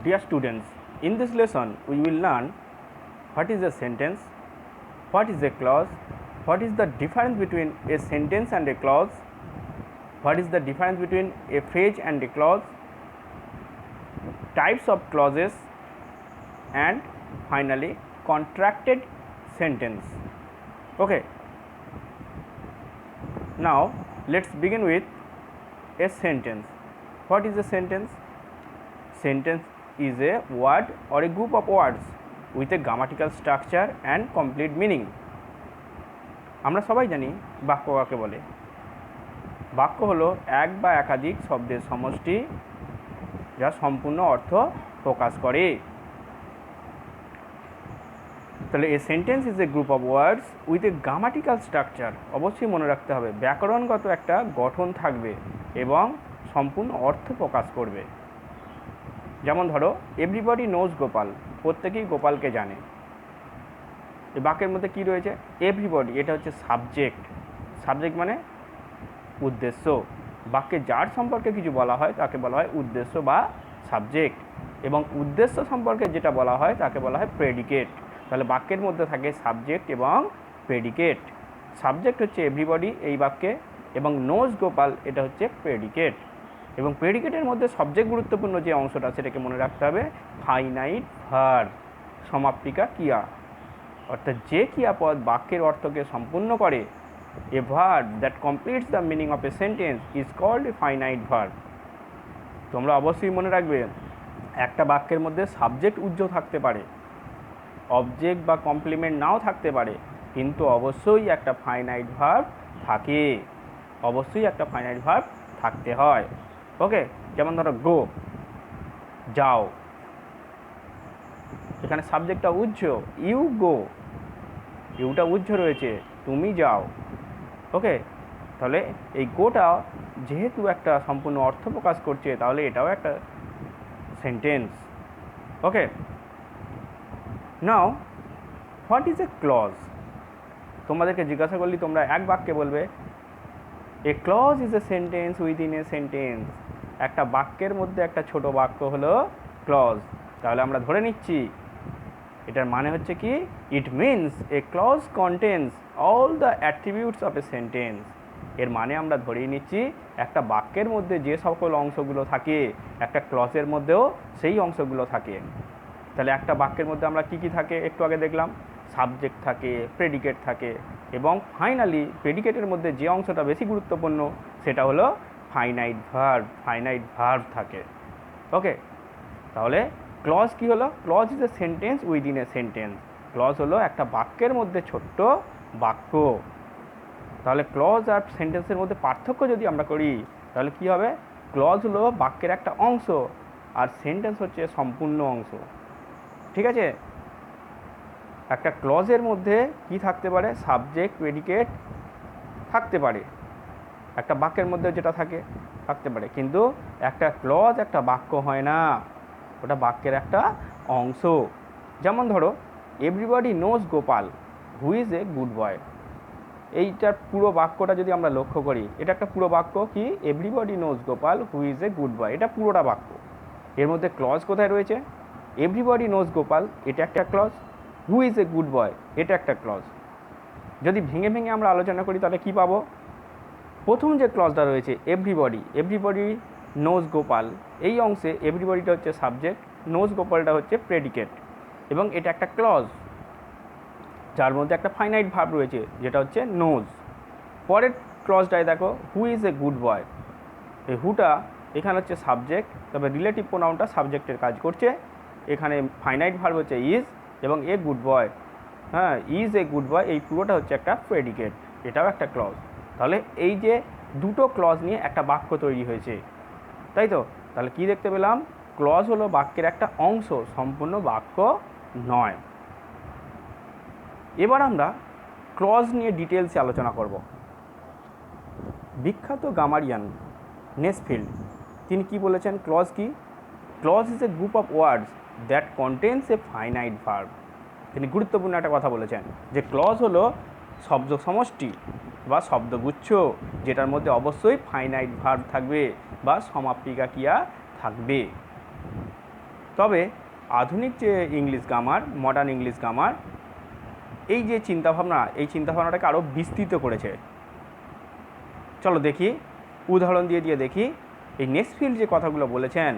Dear students, in this lesson we will learn what is a sentence, what is a clause, what is the difference between a sentence and a clause, what is the difference between a phrase and a clause, types of clauses, and finally contracted sentence. Okay, now let's begin with a sentence. What is a sentence? Sentence is a word or a group of words with a grammatical structure and complete meaning. আমরা সবাই জানি বাক্য কাকে বলে। বাক্য হলো এক বা একাধিক শব্দের সমষ্টি যা সম্পূর্ণ অর্থ প্রকাশ করে। তাহলে এ sentence is a group of words with a grammatical structure. অবশ্যই মনে রাখতে হবে ব্যাকরণগত একটা গঠন থাকবে এবং সম্পূর্ণ অর্থ প্রকাশ করবে। যেমন ধরো এভরিবডি নোজ গোপাল, প্রত্যেকেই গোপালকে জানে। এই বাক্যের মধ্যে কি রয়েছে? এভরিবডি, এটা হচ্ছে সাবজেক্ট। সাবজেক্ট মানে উদ্দেশ্য। বাক্যে যার সম্পর্কে কিছু বলা হয় তাকে বলা হয় উদ্দেশ্য বা সাবজেক্ট, এবং উদ্দেশ্য সম্পর্কে যেটা বলা হয় তাকে বলা হয় প্রেডিকেট। তাহলে বাক্যের মধ্যে থাকে সাবজেক্ট এবং প্রেডিকেট। সাবজেক্ট হচ্ছে এভরিবডি এই বাক্যে, এবং নোজ গোপাল এটা হচ্ছে প্রেডিকেট। এবং প্রেডিকেটের মধ্যে সবচেয়ে গুরুত্বপূর্ণ যে অংশটা সেটাকে মনে রাখতে হবে ফাইনাইট ভার্ব, সমাপিকা ক্রিয়া। অর্থাৎ যে ক্রিয়াপদ বাক্যের অর্থকে সম্পূর্ণ করে। A verb that completes the meaning of a sentence is called a finite verb. তোমরা অবশ্যই মনে রাখবে একটা বাক্যের মধ্যে সাবজেক্ট উজ্জ্বল থাকতে পারে, অবজেক্ট বা কমপ্লিমেন্ট নাও থাকতে পারে, কিন্তু অবশ্যই একটা ফাইনাইট ভার্ব থাকে। অবশ্যই একটা ফাইনাইট ভার্ব থাকতে হয়। ওকে, যেমন ধরো গো, যাও, এখানে সাবজেক্টটা উজ্জ, ইউ গো, ইউটা উজ্জ রয়েছে, তুমি যাও। ওকে, তাহলে এই গোটা যেহেতু একটা সম্পূর্ণ অর্থ প্রকাশ করছে তাহলে এটাও একটা sentence. Okay, now what is a clause? তোমাদেরকে জিজ্ঞাসা করলি তোমরা এক বাক্যে বলবে a clause is a sentence within a sentence. একটা বাক্যের মধ্যে একটা ছোট বাক্য হলো ক্লজ। তাহলে আমরা ধরে নিচ্ছি এটার মানে হচ্ছে কি, it means a clause contains all the attributes of a sentence. এর মানে আমরা ধরেই নিচ্ছি একটা বাক্যের মধ্যে যে সকল অংশগুলো থাকে একটা ক্লজের মধ্যেও সেই অংশগুলো থাকে। তাহলে একটা বাক্যের মধ্যে আমরা কি থাকে একটু আগে দেখলাম, সাবজেক্ট থাকে, প্রেডিকেট থাকে, এবং ফাইনালি প্রেডিকেটের মধ্যে যে অংশটা বেশি গুরুত্বপূর্ণ সেটা হলো ফাইনাইট ভার্ব। ফাইনাইট ভার্ব থাকে। ওকে, তাহলে ক্লজ কি হলো? Clause is a sentence within a sentence. Clause হলো একটা বাক্যের মধ্যে ছোট্ট বাক্য। তাহলে ক্লজ আর সেন্টেন্সের মধ্যে পার্থক্য যদি আমরা করি তাহলে কি হবে? ক্লজ হলো বাক্যের একটা অংশ আর সেন্টেন্স হচ্ছে সম্পূর্ণ অংশ। ঠিক আছে, একটা ক্লজের মধ্যে কি থাকতে পারে? সাবজেক্ট, প্রেডিকেট থাকতে পারে, একটা বাক্যের মধ্যে যেটা থাকতে পারে, কিন্তু একটা ক্লজ একটা বাক্য হয় না, ওটা বাক্যের একটা অংশ। যেমন ধরো everybody nose Gopal who is a good বয়। এইটার পুরো বাক্যটা যদি আমরা লক্ষ্য করি, এটা একটা পুরো বাক্য কি, everybody knows Gopal who is a good boy, এটা পুরোটা বাক্য। এর মধ্যে ক্লজ কোথায় রয়েছে? এভরিবডি নোজ গোপাল, এটা একটা clause. Who is a good boy, এটা একটা ক্লজ। যদি ভেঙে ভেঙে আমরা আলোচনা করি তাহলে কি পাবো? প্রথম যে ক্লজটা রয়েছে এভরিবডি, এভরিবডি নোজ গোপাল, এই অংশে এভরিবডিটা হচ্ছে সাবজেক্ট, নোজ গোপালটা হচ্ছে প্রেডিকেট, এবং এটা একটা ক্লজ যার মধ্যে একটা ফাইনাইট ভার্ব রয়েছে যেটা হচ্ছে নোজ। পরের ক্লজটায় দেখো হু ইজ এ গুড বয়, এই হুটা এখানে হচ্ছে সাবজেক্ট, তবে রিলেটিভ প্রোনাউনটা সাবজেক্টের কাজ করছে। এখানে ফাইনাইট ভার্ব হচ্ছে ইজ, এবং এ গুড বয়, হ্যাঁ ইজ এ গুড বয়, এই পুরোটা হচ্ছে একটা প্রেডিকেট, এটাও একটা ক্লজ। তাহলে এই যে দুটো ক্লজ নিয়ে একটা বাক্য তৈরি হয়েছে, তাই তো? তাহলে কি দেখতে পেলাম? ক্লজ হলো বাক্যের একটা অংশ, সম্পূর্ণ বাক্য নয়। এবার আমরা ক্লজ নিয়ে ডিটেলসে আলোচনা করব। বিখ্যাত গ্রামারিয়ান নেসফিল্ড তিনি কি বলেছেন? ক্লজ কি? Clause is a group of words that contains a finite verb. তিনি গুরুত্বপূর্ণ একটা কথা বলেছেন যে ক্লজ হলো শব্দ সমষ্টি বা শব্দগুচ্ছ যেটার মধ্যে অবশ্যই ফাইনাইট ভার্ব থাকবে বা সমাপিকা ক্রিয়া থাকবে। তবে আধুনিক যে English grammar, modern English grammar, এই যে চিন্তাভাবনা, এই চিন্তাভাবনাটাকে আরও বিস্তৃত করেছে। চলো দেখি, উদাহরণ দিয়ে দেখি এই নেসফিল্ড যে কথাগুলো বলেছেন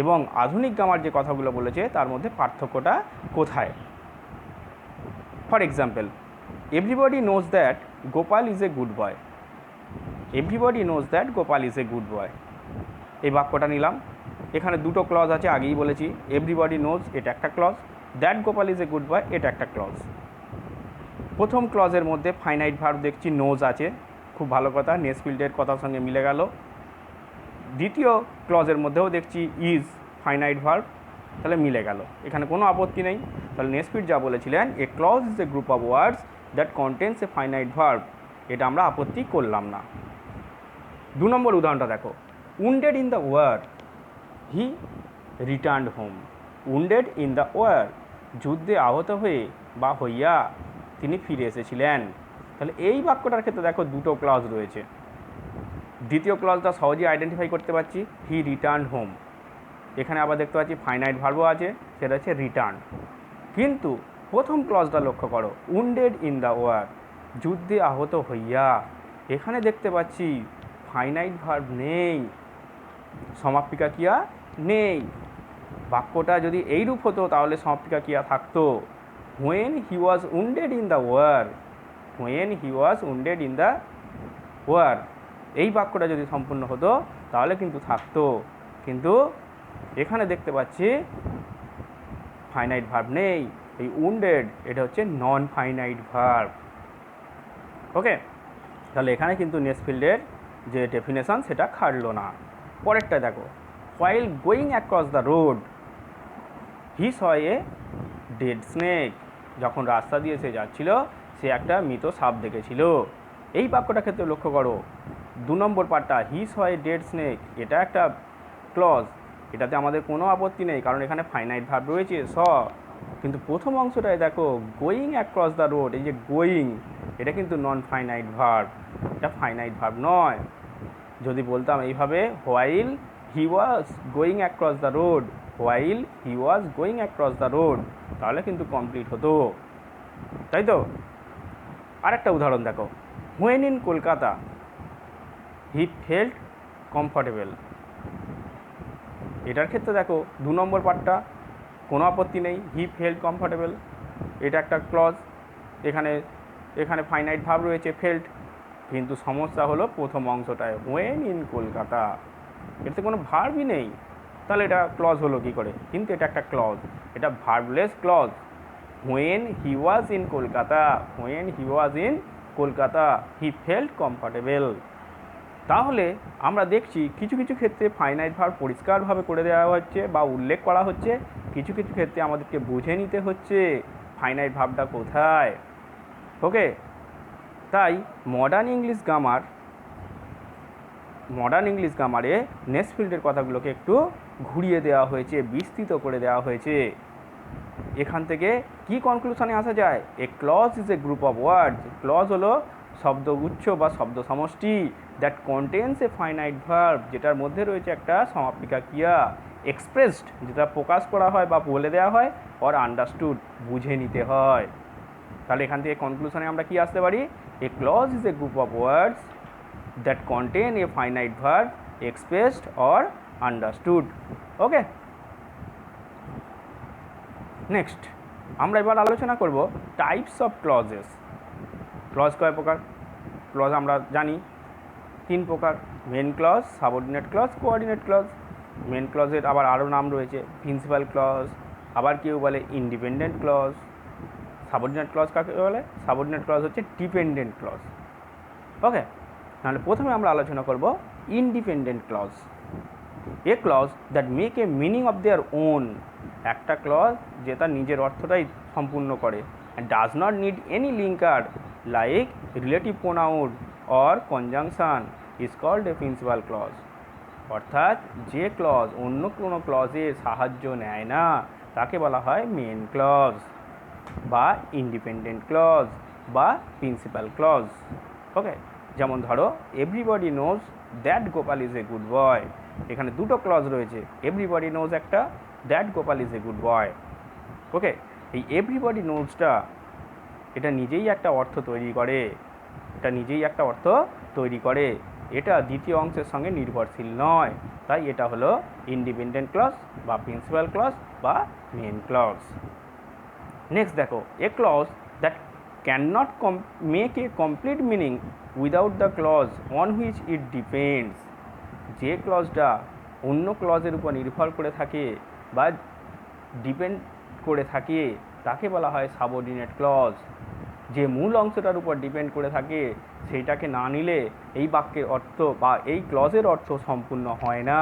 এবং আধুনিক গ্রামার যে কথাগুলো বলেছে তার মধ্যে পার্থক্যটা কোথায়। For example, everybody knows that Gopal is a good boy. Everybody knows that Gopal is a good boy, এই বাক্যটা নিলাম। এখানে দুটো ক্লজ আছে, আগেই বলেছি। এভরিবডি নোজ এটা একটা clause, that Gopal is a good boy এটা একটা ক্লজ। প্রথম ক্লজের মধ্যে ফাইনাইট ভার্ব দেখছি নোজ আছে, খুব ভালো কথা, নেসফিল্ডের কথার সঙ্গে মিলে গেল। দ্বিতীয় ক্লজের মধ্যেও দেখছি ইজ ফাইনাইট ভার্ব, তাহলে মিলে গেল, এখানে কোনো আপত্তি নেই। তাহলে নেসফিল্ড যা বলেছিলেন, a clause is a group of words that contains a finite verb, এটা আমরা আপত্তি করলাম না। 2 নম্বর উদাহরণটা দেখো, wounded in the war he returned home. Wounded in the war, যুদ্ধে আহত হয়ে বা হইয়া তিনি ফিরে এসেছিলেন। তাহলে এই বাক্যটার ক্ষেত্রে দেখো দুটো ক্লজ রয়েছে। দ্বিতীয় ক্লজটা সহজেই আইডেন্টিফাই করতে পারছি, হি রিটার্নড হোম। এখানে আবার দেখতে পাচ্ছি ফাইনাইট ভার্বও আছে, সেটা হচ্ছে রিটার্ন। কিন্তু প্রথম ক্লজটা লক্ষ্য করো, উন্ডেড ইন দ্য ওয়ার, যুদ্ধে আহত হইয়া, এখানে দেখতে পাচ্ছি ফাইনাইট ভার্ব নেই, সমাপিকা ক্রিয়া নেই। বাক্যটা যদি এইরূপ হতো তাহলে সমাপিকা ক্রিয়া থাকতো, when he was wounded in the war, when he was wounded in the war, এই বাক্যটা যদি সম্পূর্ণ হতো তাহলে কিন্তু থাকতো। কিন্তু এখানে দেখতে পাচ্ছি ফাইনাইট ভার্ব নেই, এই উন্ডেড এটা হচ্ছে নন ফাইনাইট ভার্ব। ওকে, তাহলে এখানে কিন্তু নেসফিল্ডের যে ডেফিনেশন সেটা খাটলো না। পরেরটা দেখো, while going across the road he saw a dead snake. যখন রাস্তা দিয়ে সে যাচ্ছিল সে একটা মৃত সাপ দেখেছিল। এই বাক্যটা ক্ষেত্রে লক্ষ্য করো, 2 নম্বর পার্টটা, হি স এ ডেড স্নেক, এটা একটা ক্লজ, এটাতে আমাদের কোনো আপত্তি নেই কারণ এখানে ফাইনাইট ভার্ব রয়েছে স। কিন্তু প্রথম অংশটায় দেখো, গোয়িং অ্যাক্রস দ্য রোড, এই যে গোয়িং, এটা কিন্তু নন ফাইনাইট ভার্ব, এটা ফাইনাইট ভার্ব নয়। যদি বলতাম এইভাবে, while he was going across the road, while he was going across the road, তাহলে কিন্তু কমপ্লিট হতো, তাই তো। আরেকটা উদাহরণ দেখো, when in Kolkata he felt comfortable. এটার ক্ষেত্রে দেখো 2 নম্বর পার্টটা কোনো আপত্তি নেই, হি ফেল্ট কমফর্টেবল, এটা একটা ক্লজ, এখানে ফাইনাইট ভার্ব রয়েছে ফেল্ট। কিন্তু সমস্যা হলো প্রথম অংশটায়, হোয়েন ইন কলকাতা, এতে কোনো ভার্বই নেই, তাহলে এটা ক্লজ হলো কী করে? কিন্তু এটা একটা ক্লজ, এটা verbless clause. When he was in Kolkata, when he was in Kolkata he felt comfortable. তাহলে আমরা দেখছি কিছু কিছু ক্ষেত্রে ফাইনাইট ভার্ব পরিষ্কারভাবে করে দেওয়া হচ্ছে বা উল্লেখ করা হচ্ছে, কিছু কিছু ক্ষেত্রে আমাদেরকে বুঝে নিতে হচ্ছে ফাইনাইট ভার্বটা কোথায়। ওকে, তাই মডার্ন ইংলিশ গ্রামারে নেসফিল্ডের কথাগুলোকে একটু ঘুরিয়ে দেওয়া হয়েছে, বিস্তৃত করে দেওয়া হয়েছে। এখান থেকে কি কনক্লুশনে আসা যায়? A clause is a group of words, clause হলো শব্দগুচ্ছ বা শব্দ সমষ্টি, that contains a finite verb, যেটার মধ্যে রয়েছে একটা সমাপিকা ক্রিয়া, এক্সপ্রেসড, যেটা প্রকাশ করা হয় বা বলে দেওয়া হয়, অর আন্ডারস্টুড, বুঝে নিতে হয়। তাহলে এখান থেকে কনক্লুশনে আমরা কি আসতে পারি? A clause is a group of words that contain a finite verb expressed or understood. Okay, next আমরা এবার আলোচনা করব টাইপস অফ ক্লজেস। ক্লজ কয় প্রকার? ক্লজ আমরা জানি 3 প্রকার, main clause, subordinate clause, coordinate clause. Main ক্লজের আবার আরও নাম রয়েছে, প্রিন্সিপাল ক্লজ, আবার কেউ বলে ইন্ডিপেন্ডেন্ট ক্লজ। সাবঅর্ডিনেট ক্লজ কাকে বলে? সাবঅর্ডিনেট ক্লজ হচ্ছে ডিপেন্ডেন্ট ক্লজ। ওকে, তাহলে প্রথমে আমরা আলোচনা করব independent clause. A clause that make a meaning of their own, একটা ক্লজ যে তার নিজের অর্থটাই সম্পূর্ণ করে, and does not need any linker like relative pronoun or conjunction is called a principal clause। অর্থাৎ যে ক্লজ অন্য কোনো ক্লজের সাহায্য নেয় না তাকে বলা হয় মেন ক্লজ বা ইন্ডিপেন্ডেন্ট ক্লজ বা প্রিন্সিপাল ক্লজ। ওকে, যেমন ধরো everybody knows that Gopal is a good boy, এখানে দুটো ক্লজ রয়েছে, এভরিবডি নোজ একটা, that Gopal is a good boy. Okay, এই এভরিবডি নোজটা এটা নিজেই একটা অর্থ তৈরি করে, এটা দ্বিতীয় অংশের সঙ্গে নির্ভরশীল নয়, তাই এটা হলো ইন্ডিপেন্ডেন্ট ক্লজ বা প্রিন্সিপাল ক্লজ বা মেন ক্লজ। নেক্সট দেখো, a clause that can not make a complete meaning without the clause on which it depends. যে ক্লজটা অন্য ক্লজের উপর নির্ভর করে থাকে বা ডিপেন্ড করে থাকে তাকে বলা হয় সাবঅর্ডিনেট ক্লজ। যে মূল অংশটার উপর ডিপেন্ড করে থাকে সেইটাকে না নিলে এই বাক্যের অর্থ বা এই ক্লজের অর্থ সম্পূর্ণ হয় না,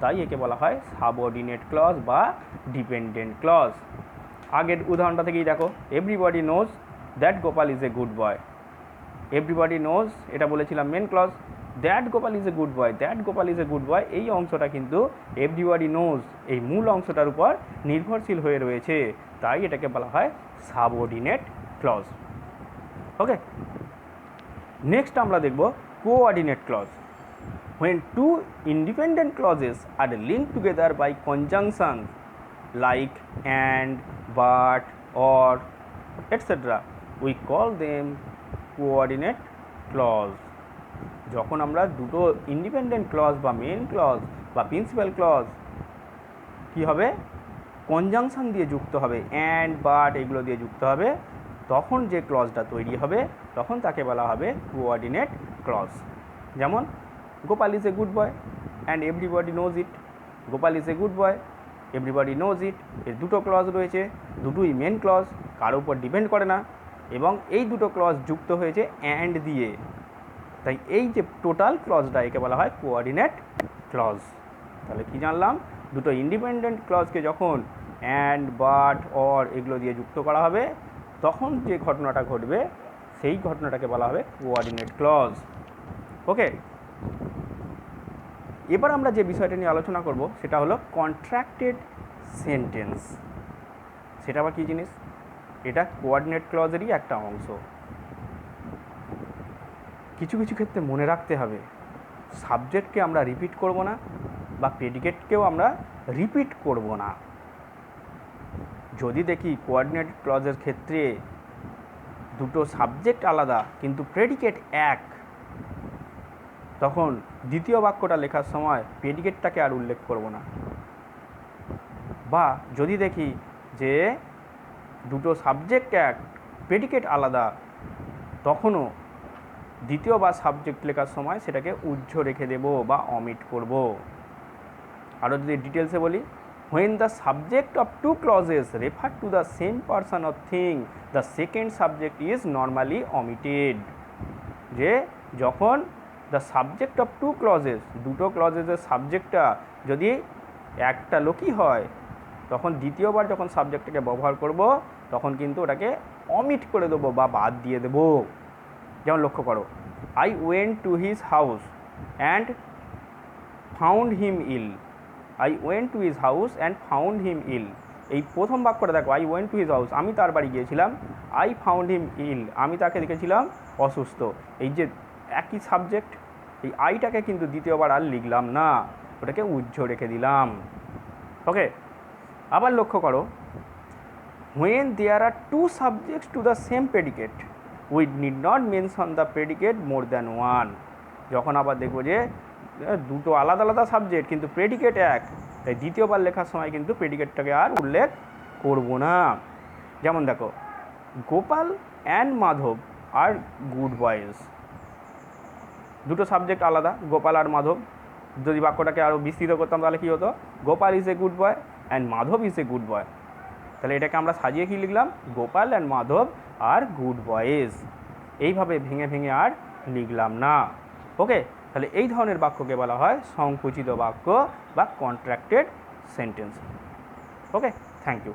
তাই একে বলা হয় সাবঅর্ডিনেট ক্লজ বা ডিপেন্ডেন্ট ক্লজ। আগের উদাহরণটা থেকেই দেখো, everybody knows that Gopal is a good boy. Everybody knows এটা বলেছিলাম main clause, that Gopal is a good boy, that Gopal is a good boy এই অংশটা কিন্তু এভরিবডি নোজ এই মূল অংশটার উপর নির্ভরশীল হয়ে রয়েছে, তাই এটাকে বলা হয় সাবঅর্ডিনেট ক্লজ। ওকে, নেক্সট আমরা দেখব coordinate clause. when two independent clauses are linked together by conjunction like and, but, or, etc. we call them coordinate clause. যখন আমরা দুটো ইন্ডিপেন্ডেন্ট ক্লজ বা মেন ক্লজ বা প্রিন্সিপাল ক্লজ কী হবে কনজাংশন দিয়ে যুক্ত হবে, অ্যান্ড, বাট এগুলো দিয়ে যুক্ত হবে, তখন যে ক্লজটা তৈরি হবে তখন তাকে বলা হবে কোঅর্ডিনেট ক্লজ। যেমন Gopal is a good boy and everybody knows it. Gopal is a good boy, everybody knows it, এর দুটো ক্লজ রয়েছে, দুটোই মেন ক্লজ, কারোর উপর ডিপেন্ড করে না, এবং এই দুটো ক্লজ যুক্ত হয়েছে অ্যান্ড দিয়ে, তাই এই যে টোটাল ক্লজটা একে বলা হয় কোঅর্ডিনেট ক্লজ। তাহলে কি জানলাম, দুটো ইন্ডিপেন্ডেন্ট ক্লজকে যখন অ্যান্ড, বাট, অর এগুলো দিয়ে যুক্ত করা হবে তখন যে ঘটনাটা ঘটবে সেই ঘটনাটাকে বলা হবে কোঅর্ডিনেট ক্লজ। ওকে, এবার আমরা যে বিষয়টা নিয়ে আলোচনা করব সেটা হলো কন্ট্রাক্টেড সেন্টেন্স। সেটা আবার কী জিনিস? এটা কোঅর্ডিনেট ক্লজেরই একটা অংশ। কিছু কিছু ক্ষেত্রে মনে রাখতে হবে, সাবজেক্টকে আমরা রিপিট করব না বা প্রেডিকেটকেও আমরা রিপিট করব না। যদি দেখি কোঅর্ডিনেট ক্লজের ক্ষেত্রে দুটো সাবজেক্ট আলাদা কিন্তু প্রেডিকেট এক, তখন দ্বিতীয় বাক্যটা লেখার সময় প্রেডিকেটটাকে আর উল্লেখ করব না। বা যদি দেখি যে দুটো সাবজেক্ট এক প্রেডিকেট আলাদা, তখনও দ্বিতীয় বা সাবজেক্ট লেখার সময় সেটাকে উজ্জ্ব রেখে দেব বা অমিট করব। আরও যদি ডিটেলসে বলি, when the subject of two clauses refer to the same person or thing the second subject is normally omitted। যে যখন the subject of two clauses দুটো ক্লজেসের সাবজেক্টটা যদি একটা লোকই হয় তখন দ্বিতীয়বার যখন সাবজেক্টটাকে ব্যবহার করব তখন কিন্তু ওটাকে অমিট করে দেবো বা বাদ দিয়ে দেবো। যেমন লক্ষ্য করো, I went to his house and found him ill। I went to his house and found him ill। এই প্রথম বাক্যটা দেখো, I went to his house আমি তার বাড়ি গিয়েছিলাম, I found him ill আমি তাকে দেখেছিলাম অসুস্থ। এই যে একই সাবজেক্ট, এই আইটাকে কিন্তু দ্বিতীয়বার আর লিখলাম না, ওটাকে উজ্জ্ব রেখে দিলাম। ওকে, আবার লক্ষ্য করো, when there are two subjects to the same predicate we need not mention the predicate more than one। যখন আবার দেখবো যে দুটো আলাদা আলাদা সাবজেক্ট কিন্তু প্রেডিকেট এক, তাই দ্বিতীয়বার লেখার সময় কিন্তু প্রেডিকেটটাকে আর উল্লেখ করব না। যেমন দেখো, Gopal and Madhav are good boys, দুটো সাবজেক্ট আলাদা, গোপাল আর মাধব। যদি বাক্যটাকে আরও বিস্তৃত করতাম তাহলে কী হতো, Gopal is a good boy and Madhav is a good boy. তাহলে এটাকে আমরা সাজিয়ে কী লিখলাম, Gopal and Madhav are good boys. এইভাবে ভেঙে ভেঙে আর লিখলাম না। ওকে, তাহলে এই ধরনের বাক্যকে বলা হয় সংকুচিত বাক্য বা contracted sentence. Okay, thank you.